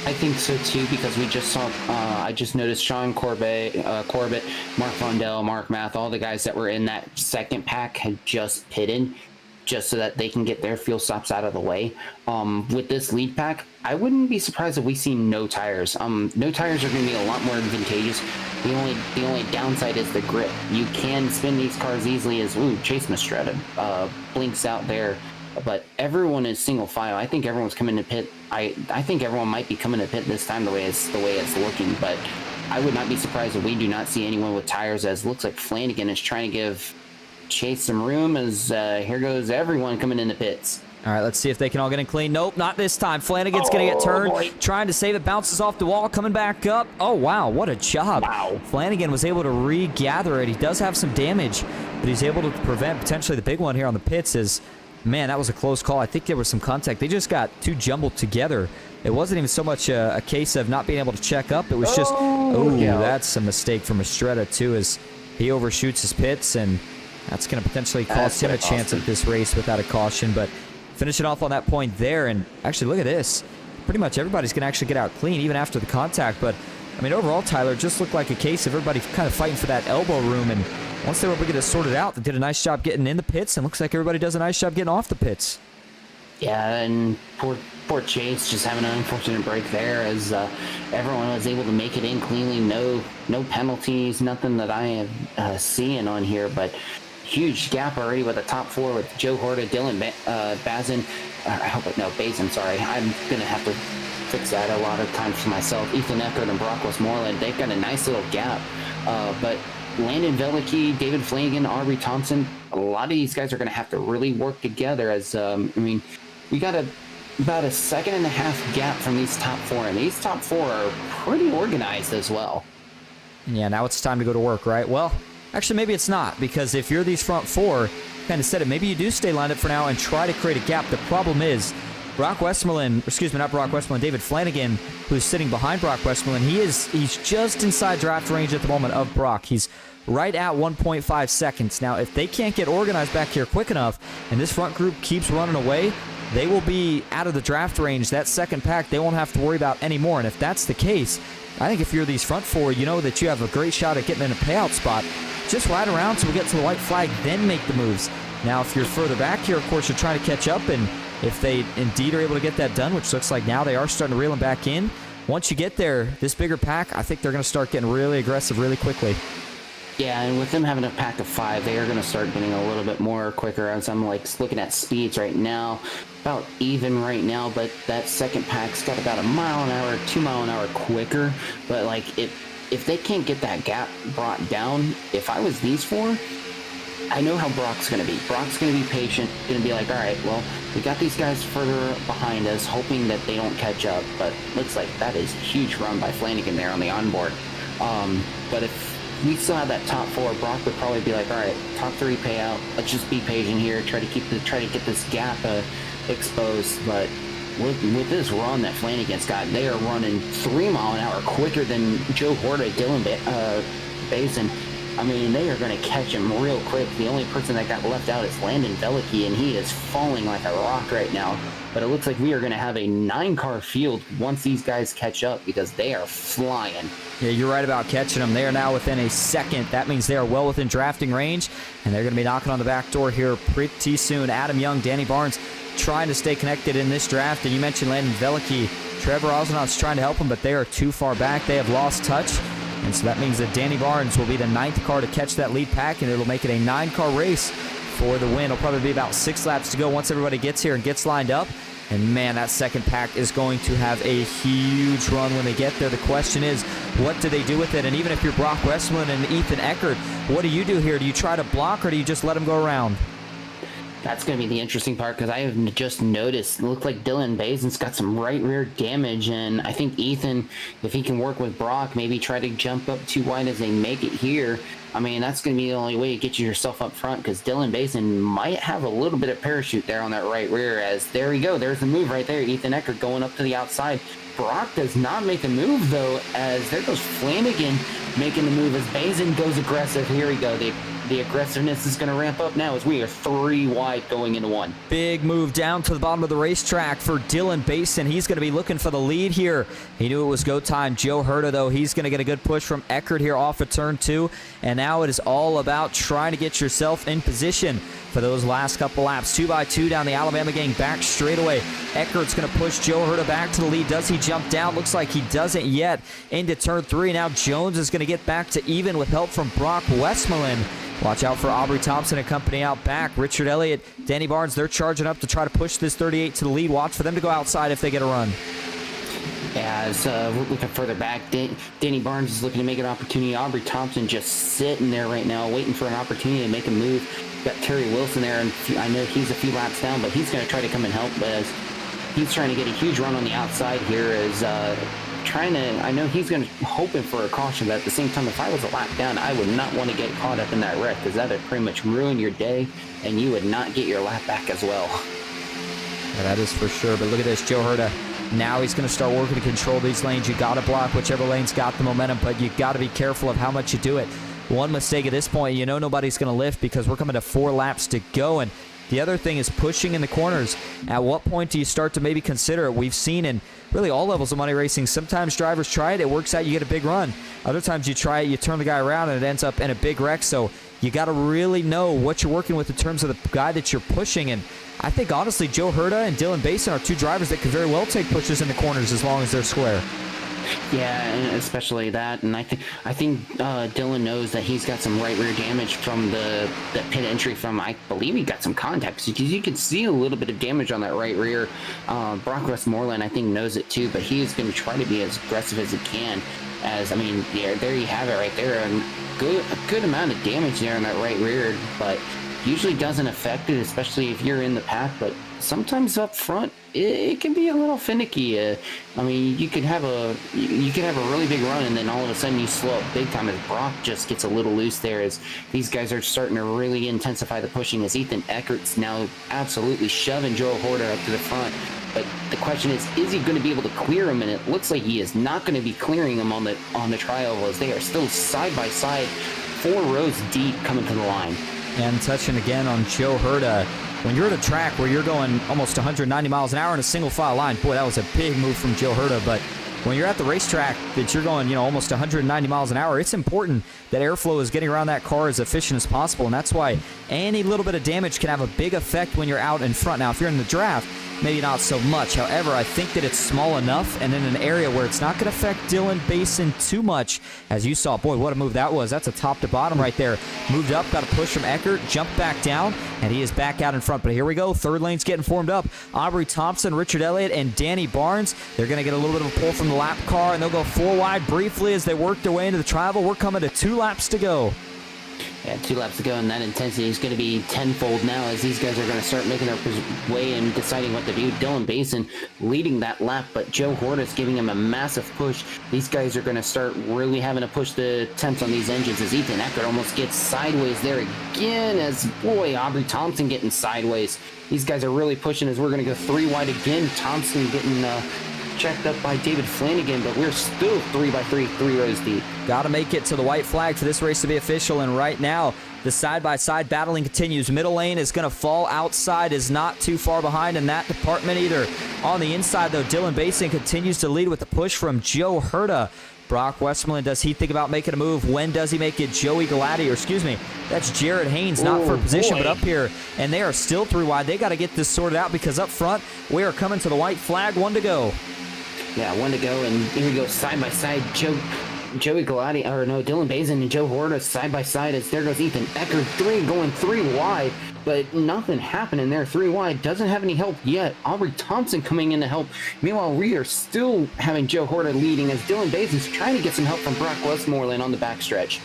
I think so too, because we just saw, I just noticed Sean Corbett, Mark Vondell, Mark Math, all the guys that were in that second pack had just pitted, just so that they can get their fuel stops out of the way. With this lead pack, I wouldn't be surprised if we see no tires. No tires are going to be a lot more advantageous. The only downside is the grip. You can spin these cars easily, as Chase Mistretta blinks out there. But everyone is single file. I think everyone's coming to pit. I think everyone might be coming to pit this time the way it's looking. But I would not be surprised if we do not see anyone with tires, as it looks like Flanagan is trying to give Chase some room, as here goes everyone coming in the pits. All right, let's see if they can all get in clean. Nope, not this time. Flanagan's going to get turned, trying to save it, bounces off the wall, coming back up. Oh, wow, what a job. Wow. Flanagan was able to regather it. He does have some damage, but he's able to prevent potentially the big one here on the pits. Man, that was a close call. I think there was some contact. They just got too jumbled together. It wasn't even so much a case of not being able to check up. It was just, that's a mistake from Mistretta, too, as he overshoots his pits, and That's going to potentially cost him a chance at this race without a caution, but finishing off on that point there. And actually, look at this. Pretty much everybody's going to actually get out clean, even after the contact. But, I mean, overall, Tyler, just looked like a case of everybody kind of fighting for that elbow room. And once they were able to get it sorted out, they did a nice job getting in the pits, and looks like everybody does a nice job getting off the pits. Yeah, and poor Chase just having an unfortunate break there, as everyone was able to make it in cleanly. No penalties, nothing that I have seen on here, but huge gap already with the top four with Joe Horta, Dylan Bazin. Bazin, sorry. I'm going to have to fix that a lot of times for myself. Ethan Eckert and Brock Westmoreland, they've got a nice little gap. But Landon Velicki, David Flanagan, Aubrey Thompson, a lot of these guys are going to have to really work together as, we got about a 1.5 second gap from these top four, and these top four are pretty organized as well. Yeah, now it's time to go to work, right? Well, actually, maybe it's not, because if you're these front four, kind of said it, maybe you do stay lined up for now and try to create a gap. The problem is David Flanagan, who's sitting behind Brock Westmoreland, he's just inside draft range at the moment of Brock. He's right at 1.5 seconds. Now, if they can't get organized back here quick enough, and this front group keeps running away, they will be out of the draft range. That second pack, they won't have to worry about anymore. And if that's the case, I think if you're these front four, you know that you have a great shot at getting in a payout spot. Just ride around till we get to the white flag, then make the moves. Now, if you're further back here, of course, you're trying to catch up, and if they indeed are able to get that done, which looks like now they are starting to reel them back in, once you get there, this bigger pack, I think they're going to start getting really aggressive really quickly. Yeah, and with them having a pack of 5, they are going to start getting a little bit more quicker. As I'm looking at speeds right now, about even right now, but that second pack's got about 1 mile an hour, 2 mile an hour quicker. But if they can't get that gap brought down, if I was these four, I know how Brock's going to be. Brock's going to be patient, going to be like, all right, well, we got these guys further behind us, hoping that they don't catch up. But looks like that is a huge run by Flanagan there on the onboard. But if we still have that top four, Brock would probably be like, all right, top 3 payout. Let's just be patient here. Try to get this gap exposed. But with this run that Flanagan's got, they are running 3 mile an hour quicker than Joe Horta, Dylan Bazin. I mean, they are going to catch him real quick. The only person that got left out is Landon Velicki, and he is falling like a rock right now. But it looks like we are going to have a 9-car field once these guys catch up, because they are flying. Yeah, you're right about catching them. They are now within a second. That means they are well within drafting range, and they're going to be knocking on the back door here pretty soon. Adam Young, Danny Barnes trying to stay connected in this draft. And you mentioned Landon Velicki. Trevor Osnoff's trying to help him, but they are too far back. They have lost touch. And so that means that Danny Barnes will be the 9th car to catch that lead pack, and it'll make it a 9-car race for the win. It'll probably be about 6 laps to go once everybody gets here and gets lined up. And man, that second pack is going to have a huge run when they get there. The question is, what do they do with it? And even if you're Brock Westmoreland and Ethan Eckert, what do you do here? Do you try to block, or do you just let them go around? That's going to be the interesting part, because I have just noticed, it looked like Dylan Bazin's got some right rear damage, and I think Ethan, if he can work with Brock, maybe try to jump up too wide as they make it here. I mean, that's going to be the only way to get yourself up front, because Dylan Bazin might have a little bit of parachute there on that right rear, as there we go. There's the move right there. Ethan Eckert going up to the outside. Brock does not make a move, though, as there goes Flanagan making the move as Bazin goes aggressive. Here we go. The aggressiveness is going to ramp up now as we are 3 wide going into 1. Big move down to the bottom of the racetrack for Dylan Bazin. He's going to be looking for the lead here. He knew it was go time. Joe Herta, though, he's going to get a good push from Eckert here off of turn 2. And now it is all about trying to get yourself in position for those last couple laps. 2x2 down the Alabama gang back straightaway. Eckert's going to push Joe Herta back to the lead. Does he jump down? Looks like he doesn't yet. Into turn 3. Now Jones is going to get back to even with help from Brock Westmoreland. Watch out for Aubrey Thompson and company out back. Richard Elliott, Danny Barnes, they're charging up to try to push this 38 to the lead. Watch for them to go outside if they get a run. Yeah, as we're looking further back, Danny Barnes is looking to make an opportunity. Aubrey Thompson just sitting there right now, waiting for an opportunity to make a move. Got Terry Wilson there, and I know he's a few laps down, but he's going to try to come and help as he's trying to get a huge run on the outside here. I know he's going to hoping for a caution, but at the same time, if I was a lap down, I would not want to get caught up in that wreck, because that would pretty much ruin your day, and you would not get your lap back as well. Yeah, that is for sure. But look at this, Joe Herta. Now he's going to start working to control these lanes. You got to block whichever lane's got the momentum, but you got to be careful of how much you do it. one mistake at this point, you know nobody's going to lift because we're coming to 4 laps to go. And the other thing is pushing in the corners. At what point do you start to maybe consider it? We've seen in really all levels of money racing, sometimes drivers try it, it works out, you get a big run. Other times you try it, you turn the guy around, and it ends up in a big wreck. So you got to really know what you're working with in terms of the guy that you're pushing. And I think, honestly, Joe Herta and Dylan Basin are 2 drivers that could very well take pushes in the corners as long as they're square. Yeah, and especially that, and I think Dylan knows that he's got some right rear damage from the pit entry from, I believe he got some contacts, because you can see a little bit of damage on that right rear. Brock Westmoreland, I think, knows it too, but he is going to try to be as aggressive as he can. I mean, yeah, there you have it right there, a good amount of damage there on that right rear, but usually doesn't affect it, especially if you're in the pack. But sometimes up front, it can be a little finicky. I mean, you could have a really big run, and then all of a sudden you slow up big time as Brock just gets a little loose there, as these guys are starting to really intensify the pushing, as Ethan Eckert's now absolutely shoving Joe Horta up to the front. But the question is he going to be able to clear him? And it looks like he is not going to be clearing him on the trial, as they are still side by side, 4 rows deep coming to the line. And touching again on Joe Herta, when you're at a track where you're going almost 190 miles an hour in a single file line, boy, that was a big move from Joe Herta. But when you're at the racetrack that you're going, almost 190 miles an hour, it's important that airflow is getting around that car as efficient as possible. And that's why any little bit of damage can have a big effect when you're out in front. Now, if you're in the draft, maybe not so much. However, I think that it's small enough and in an area where it's not going to affect Dylan Basin too much. As you saw, boy, what a move that was. That's a top to bottom right there. Moved up, got a push from Eckert, jumped back down, and he is back out in front. But here we go. Third lane's getting formed up. Aubrey Thompson, Richard Elliott, and Danny Barnes. They're going to get a little bit of a pull from the lap car, and they'll go 4 wide briefly as they work their way into the tribal. We're coming to 2 laps to go. Yeah, 2 laps to go, and that intensity is going to be tenfold now, as these guys are going to start making their way and deciding what to do. Dylan Basin leading that lap, but Joe Horta's giving him a massive push. These guys are going to start really having to push the temps on these engines, as Ethan Eckert almost gets sideways there again, as, boy, Aubrey Thompson getting sideways. These guys are really pushing, as we're going to go 3 wide again. Thompson getting checked up by David Flanagan, but we're still 3 by 3 rows deep. Got to make it to the white flag for this race to be official, and right now the side-by-side battling continues. Middle lane is going to fall. Outside is not too far behind in that department either. On the inside, though, Dylan Basin continues to lead with the push from Joe Herta. Brock Westmoreland, does he think about making a move? When does he make it? Joey Galati, or excuse me, that's Jared Haynes, not for position, but up here, and they are still 3 wide. They got to get this sorted out, because up front, we are coming to the white flag. 1 to go. Yeah, 1 to go, and here we go, side by side. Joey Galati, or no, Dylan Basin and Joe Horta side by side, as there goes Ethan Eckert, going 3 wide, but nothing happening there. 3 wide, doesn't have any help yet. Aubrey Thompson coming in to help. Meanwhile, we are still having Joe Horta leading, as Dylan Basin's trying to get some help from Brock Westmoreland on the backstretch.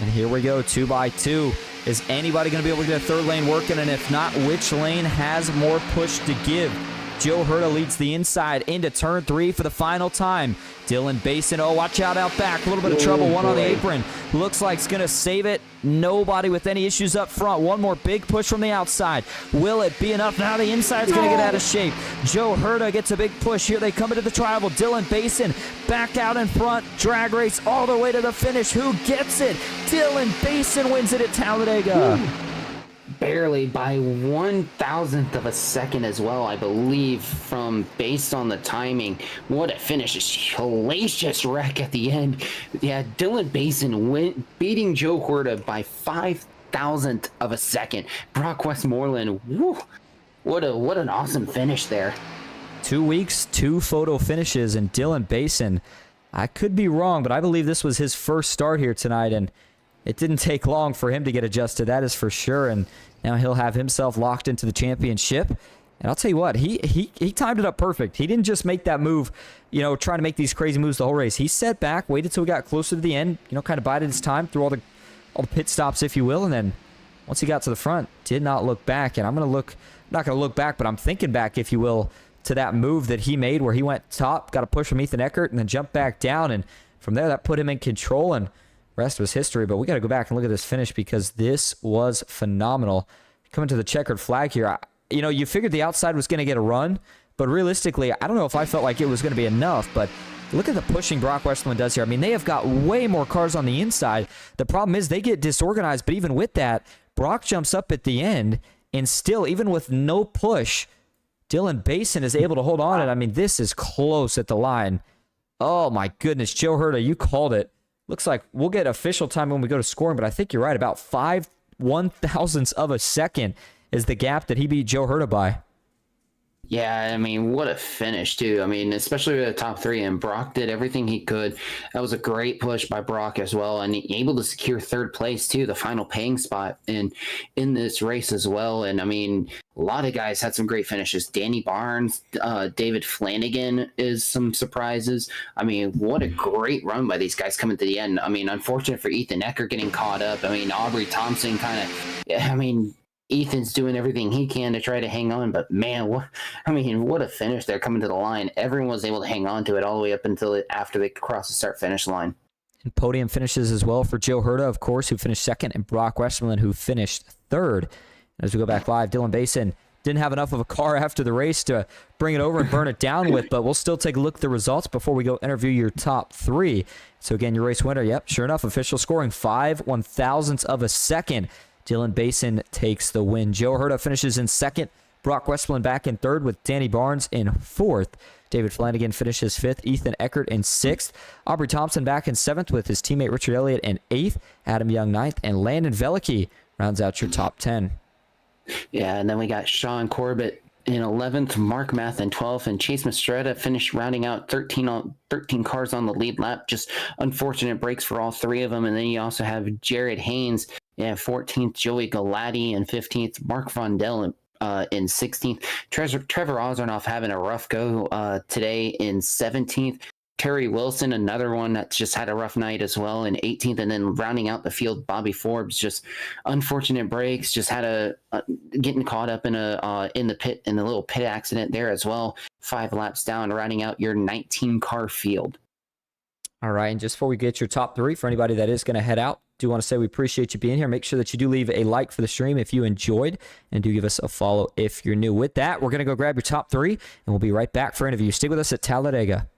And here we go, 2 by 2. Is anybody going to be able to get a third lane working? And if not, which lane has more push to give? Joe Herta leads the inside into turn 3 for the final time. Dylan Basin, oh, watch out back. A little bit of trouble. One on the apron. Looks like it's going to save it. Nobody with any issues up front. One more big push from the outside. Will it be enough? Now the inside's going to get out of shape. Joe Herta gets a big push. Here they come into the tribal. Dylan Basin back out in front. Drag race all the way to the finish. Who gets it? Dylan Basin wins it at Talladega. Barely, by 1,000th of a second as well, I believe, based on the timing. What a finish. A hellacious wreck at the end. Yeah, Dylan Basin beating Joe Horta by 5,000th of a second. Brock Westmoreland, woo, what an awesome finish there. 2 weeks, 2 photo finishes, and Dylan Basin, I could be wrong, but I believe this was his first start here tonight, and it didn't take long for him to get adjusted, that is for sure, and now he'll have himself locked into the championship. And I'll tell you what, he timed it up perfect. He didn't just make that move, trying to make these crazy moves the whole race. He sat back, waited till we got closer to the end, kind of bided his time through all the pit stops, if you will, and then once he got to the front, did not look back. And I'm not going to look back, but I'm thinking back, if you will, to that move that he made where he went top, got a push from Ethan Eckert, and then jumped back down, and from there that put him in control, and rest was history. But we got to go back and look at this finish, because this was phenomenal. Coming to the checkered flag here, you figured the outside was going to get a run, but realistically, I don't know if I felt like it was going to be enough, but Look at the pushing Brock Westerlund does here. I mean, they have got way more cars on the inside. The problem is they get disorganized, but even with that, Brock jumps up at the end, and still, even with no push, Dylan Basin is able to hold on. And I mean, this is close at the line. Oh, my goodness. Joe Herta, you called it. Looks like we'll get official time when we go to scoring, but I think you're right. About 5 1/1000ths of a second is the gap that he beat Joe Herta by. Yeah, I mean, what a finish, too. I mean, especially with the top three, and Brock did everything he could. That was a great push by Brock as well, and able to secure third place, too, the final paying spot in this race as well. And, I mean, a lot of guys had some great finishes. Danny Barnes, David Flanagan is some surprises. I mean, what a great run by these guys coming to the end. I mean, unfortunate for Ethan Eckert getting caught up. I mean, Aubrey Thompson Ethan's doing everything he can to try to hang on, but man, what a finish there coming to the line. Everyone was able to hang on to it all the way up until after they crossed the start-finish line. And podium finishes as well for Joe Herta, of course, who finished second, and Brock Westerlund, who finished third. As we go back live, Dylan Basin didn't have enough of a car after the race to bring it over and burn it down with, but we'll still take a look at the results before we go interview your top three. So again, your race winner, yep, sure enough, official scoring 5 1/1000ths of a second. Dylan Basin takes the win. Joe Herta finishes in second. Brock Westerlund back in third with Danny Barnes in fourth. David Flanagan finishes fifth. Ethan Eckert in sixth. Aubrey Thompson back in seventh with his teammate Richard Elliott in eighth. Adam Young ninth. And Landon Velicki rounds out your top 10. Yeah, and then we got Sean Corbett in 11th, Mark Math in 12th, and Chase Mastretta finished rounding out 13 cars on the lead lap. Just unfortunate breaks for all three of them. And then you also have Jared Haynes in 14th, Joey Galati in 15th, Mark Vondell in 16th. Trevor Ozernoff having a rough go today in 17th. Terry Wilson, another one that's just had a rough night as well, in 18th. And then rounding out the field, Bobby Forbes, just unfortunate breaks, just had getting caught up in the little pit accident there as well. 5 laps down, rounding out your 19-car field. All right, and just before we get your top three, for anybody that is going to head out, do want to say we appreciate you being here. Make sure that you do leave a like for the stream if you enjoyed, and do give us a follow if you're new. With that, we're going to go grab your top three, and we'll be right back for interview. Stay with us at Talladega.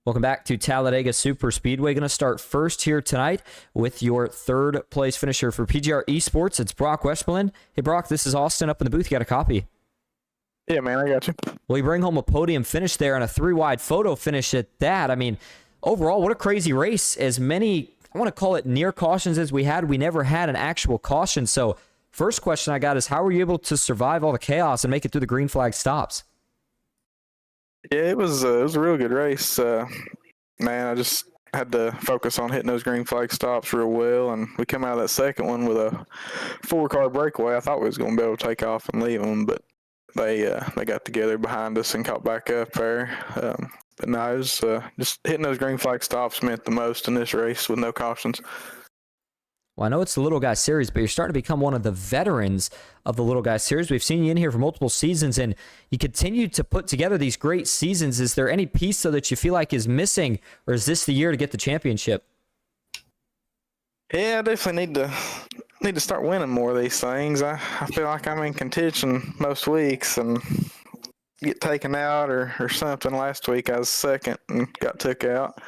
Welcome back to Talladega Superspeedway. Going to start first here tonight with your third place finisher for PGR eSports. It's Brock Westerlund. Hey, Brock, this is Austin up in the booth. You got a copy? Yeah, man, I got you. Well, you bring home a podium finish there and a 3-wide photo finish at that. I mean, overall, what a crazy race. As many, I want to call it near cautions as we had, we never had an actual caution. So first question I got is, how were you able to survive all the chaos and make it through the green flag stops? Yeah, it was a real good race. Man, I just had to focus on hitting those green flag stops real well, and we come out of that second one with a 4-car breakaway. I thought we was going to be able to take off and leave them, but they got together behind us and caught back up there. But no, it was just hitting those green flag stops meant the most in this race with no cautions. Well, I know it's the Little Guy Series, but you're starting to become one of the veterans of the Little Guy Series. We've seen you in here for multiple seasons, and you continue to put together these great seasons. Is there any piece, though, that you feel like is missing, or is this the year to get the championship? Yeah, I definitely need to start winning more of these things. I feel like I'm in contention most weeks and get taken out or something. Last week I was second and got took out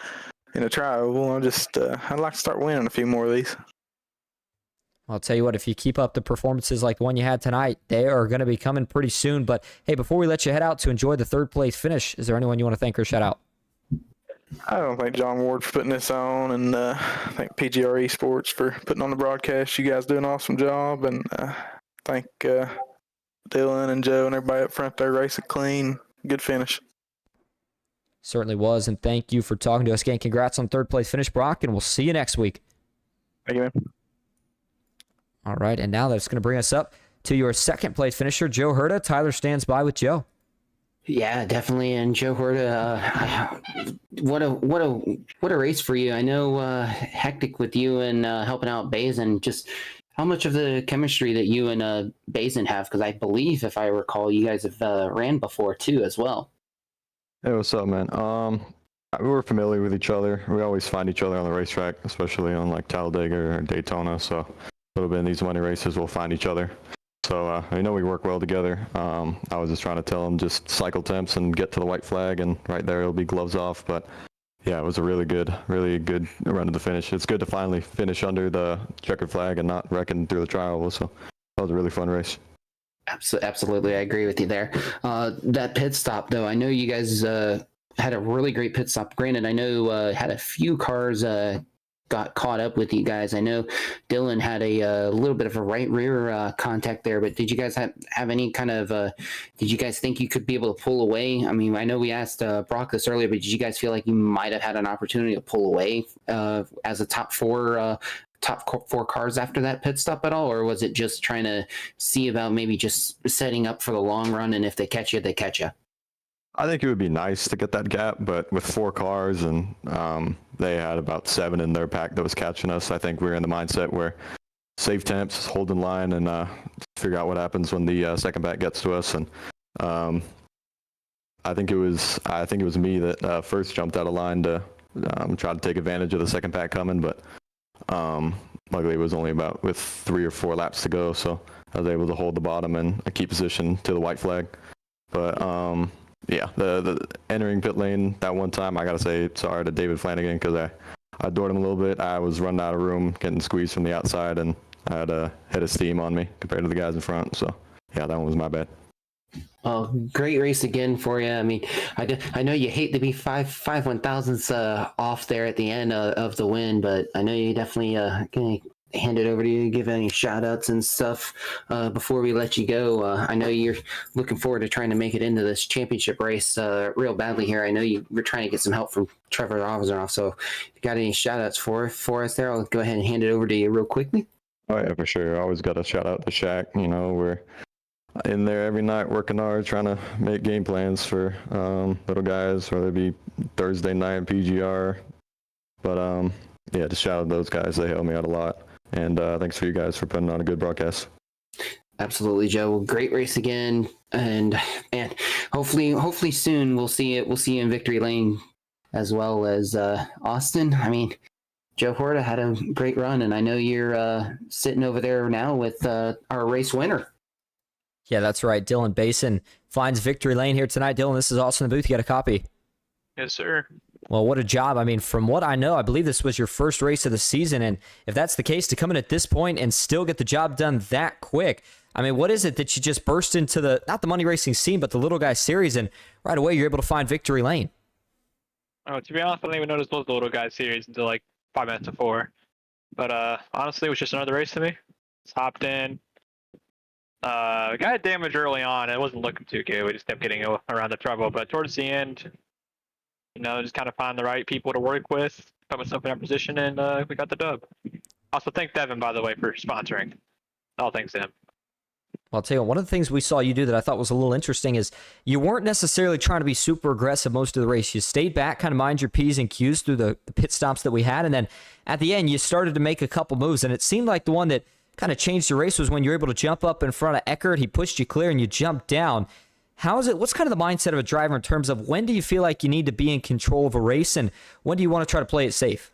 in a tri-oval. I'd like to start winning a few more of these. I'll tell you what, if you keep up the performances like the one you had tonight, they are going to be coming pretty soon. But, hey, before we let you head out to enjoy the third place finish, is there anyone you want to thank or shout out? I don't thank John Ward for putting this on, and I thank PGR eSports for putting on the broadcast. You guys do an awesome job, and thank Dylan and Joe and everybody up front there racing clean. Good finish. Certainly was, and thank you for talking to us again. Congrats on third place finish, Brock, and we'll see you next week. Thank you, man. All right, and now that's going to bring us up to your second place finisher, Joe Herta. Tyler stands by with Joe. Yeah, definitely. And Joe Horta, what a race for you. I know hectic with you and helping out Bazin. Just how much of the chemistry that you and Bazin have? Because I believe, if I recall, you guys have ran before too, as well. Hey, what's up, man? We were familiar with each other. We always find each other on the racetrack, especially on like Talladega or Daytona. So a little bit in these money races, we'll find each other. So I know we work well together. I was just trying to tell him just cycle temps and get to the white flag, and right there it'll be gloves off. But yeah, it was a really good run to the finish. It's good to finally finish under the checkered flag and not wrecking through the trial. So that was a really fun race. Absolutely, I agree with you there. That pit stop, though, I know you guys had a really great pit stop. Granted, I know had a few cars got caught up with you guys. I know Dylan had a little bit of a right rear contact there, but did you guys have any kind of, did you guys think you could be able to pull away? I mean, I know we asked Brock this earlier, but did you guys feel like you might have had an opportunity to pull away as a top four cars after that pit stop at all? Or was it just trying to see about maybe just setting up for the long run, and if they catch you, they catch you? I think it would be nice to get that gap, but with 4 cars and they had about 7 in their pack that was catching us, I think we were in the mindset where save temps, hold in line, and figure out what happens when the second pack gets to us. And I think it was me that first jumped out of line to try to take advantage of the second pack coming, but luckily it was only about with 3 or 4 laps to go, so I was able to hold the bottom and keep position to the white flag. But yeah, the entering pit lane that one time, I gotta say sorry to David Flanagan because I adored him a little bit. I was running out of room, getting squeezed from the outside, and I had a head of steam on me compared to the guys in front. So yeah, that one was my bad. Well, great race again for you. I mean, I know you hate to be 5/1000ths off there at the end of the win, but I know you definitely gonna hand it over to you, give any shout outs and stuff before we let you go. I know you're looking forward to trying to make it into this championship race real badly here. I know you were trying to get some help from Trevor Officeroff, so if you got any shout outs for us there, I'll go ahead and hand it over to you real quickly. Oh yeah, for sure. I always got to shout out to Shaq. You know, we're in there every night working hard, trying to make game plans for little guys, whether it be Thursday night PGR. But yeah, just shout out to those guys. They helped me out a lot. And thanks for you guys for putting on a good broadcast. Absolutely, Joe. Great race again, and hopefully soon we'll see you in victory lane as well as Austin. I mean, Joe Horta had a great run, and I know you're sitting over there now with our race winner. Yeah, that's right. Dylan Basin finds victory lane here tonight. Dylan, this is Austin in the booth. You got a copy? Yes, sir. Well, what a job. I mean, from what I know, I believe this was your first race of the season. And if that's the case, to come in at this point and still get the job done that quick, I mean, what is it that you just burst into not the money racing scene, but the little guy series, and right away you're able to find victory lane? Oh, to be honest, I didn't even notice those little guy series until like 5 minutes before. But honestly, it was just another race to me. Just hopped in. Got damage early on. It wasn't looking too good. We just kept getting around the trouble. But towards the end, just kind of find the right people to work with, put myself in our position, and we got the dub. Also, thank Devin, by the way, for sponsoring. All thanks to him. Well, I'll tell you, one of the things we saw you do that I thought was a little interesting is you weren't necessarily trying to be super aggressive most of the race. You stayed back, kind of mind your P's and Q's through the pit stops that we had, and then at the end, you started to make a couple moves, and it seemed like the one that kind of changed the race was when you were able to jump up in front of Eckert. He pushed you clear, and you jumped down. What's kind of the mindset of a driver in terms of when do you feel like you need to be in control of a race, and when do you want to try to play it safe?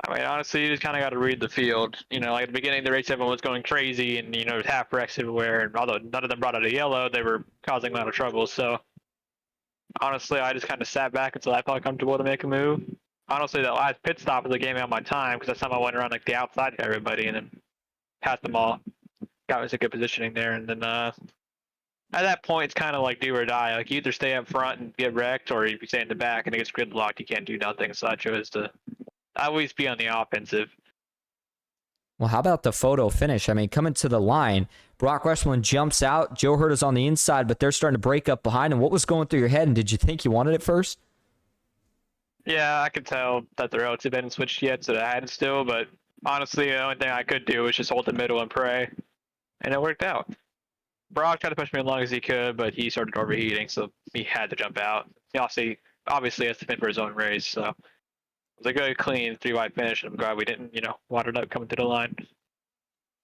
I mean, honestly, you just kind of got to read the field. Like at the beginning of the race, everyone was going crazy, and there's half wrecks everywhere. And although none of them brought out a yellow, they were causing a lot of trouble. So honestly, I just kind of sat back until I felt comfortable to make a move. Honestly, that last pit stop was the game out my time because that's time I went around like the outside to everybody and then passed them all. Got us a good positioning there, and then at that point, it's kind of like do or die. Like you either stay up front and get wrecked, or if you stay in the back and it gets gridlocked, you can't do nothing. So I chose to always be on the offensive. Well, how about the photo finish? I mean, coming to the line, Brock Westmoreland jumps out. Joe Hurta's on the inside, but they're starting to break up behind him. What was going through your head, and did you think you wanted it first? Yeah, I could tell that the roads had been switched yet, so I had it still. But honestly, the only thing I could do was just hold the middle and pray, and it worked out. Brock tried to push me as long as he could, but he started overheating, so he had to jump out. He obviously has to finish for his own race, so it was a good, clean 3-wide finish. I'm glad we didn't, water it up coming to the line.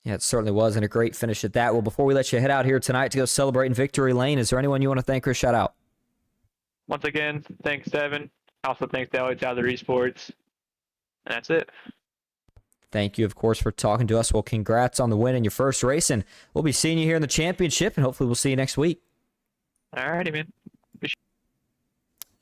Yeah, it certainly was, and a great finish at that. Well, before we let you head out here tonight to go celebrate in Victory Lane, is there anyone you want to thank or shout out? Once again, thanks, Devin. Also, thanks to Talladega eSports. And that's it. Thank you, of course, for talking to us. Well, congrats on the win in your first race, and we'll be seeing you here in the championship, and hopefully we'll see you next week. All righty, man.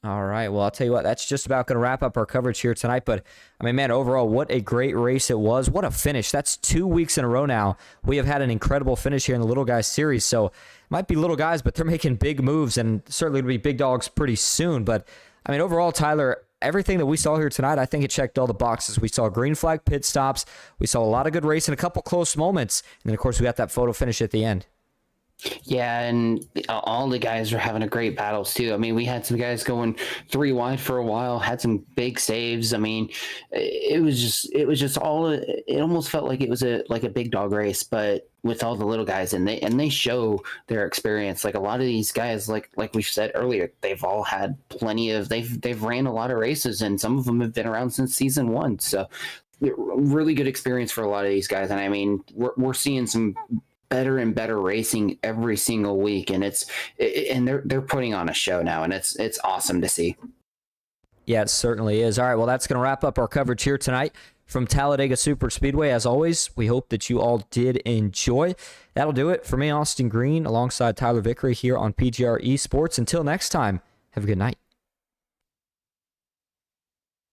All right, well, I'll tell you what, that's just about going to wrap up our coverage here tonight. But, I mean, man, overall, what a great race it was. What a finish. That's 2 weeks in a row now. We have had an incredible finish here in the Little Guys Series. So, it might be little guys, but they're making big moves, and certainly going to be big dogs pretty soon. But, I mean, overall, Tyler, everything that we saw here tonight, I think it checked all the boxes. We saw green flag pit stops. We saw a lot of good racing, a couple close moments. And then, of course, we got that photo finish at the end. Yeah, and all the guys are having a great battles too. I mean, we had some guys going 3 wide for a while, had some big saves. I mean, it was just all. It almost felt like it was a big dog race, but with all the little guys, and they show their experience. Like a lot of these guys, like we said earlier, they've all had plenty of. They've ran a lot of races, and some of them have been around since season 1. So, really good experience for a lot of these guys. And I mean, we're seeing some better and better racing every single week, and they're putting on a show now, and it's awesome to see. Yeah, it certainly is. All right, well, that's going to wrap up our coverage here tonight from Talladega Superspeedway. As always, we hope that you all did enjoy. That'll do it for me, Austin Green, alongside Tyler Vickery here on PGR eSports. Until next time, have a good night.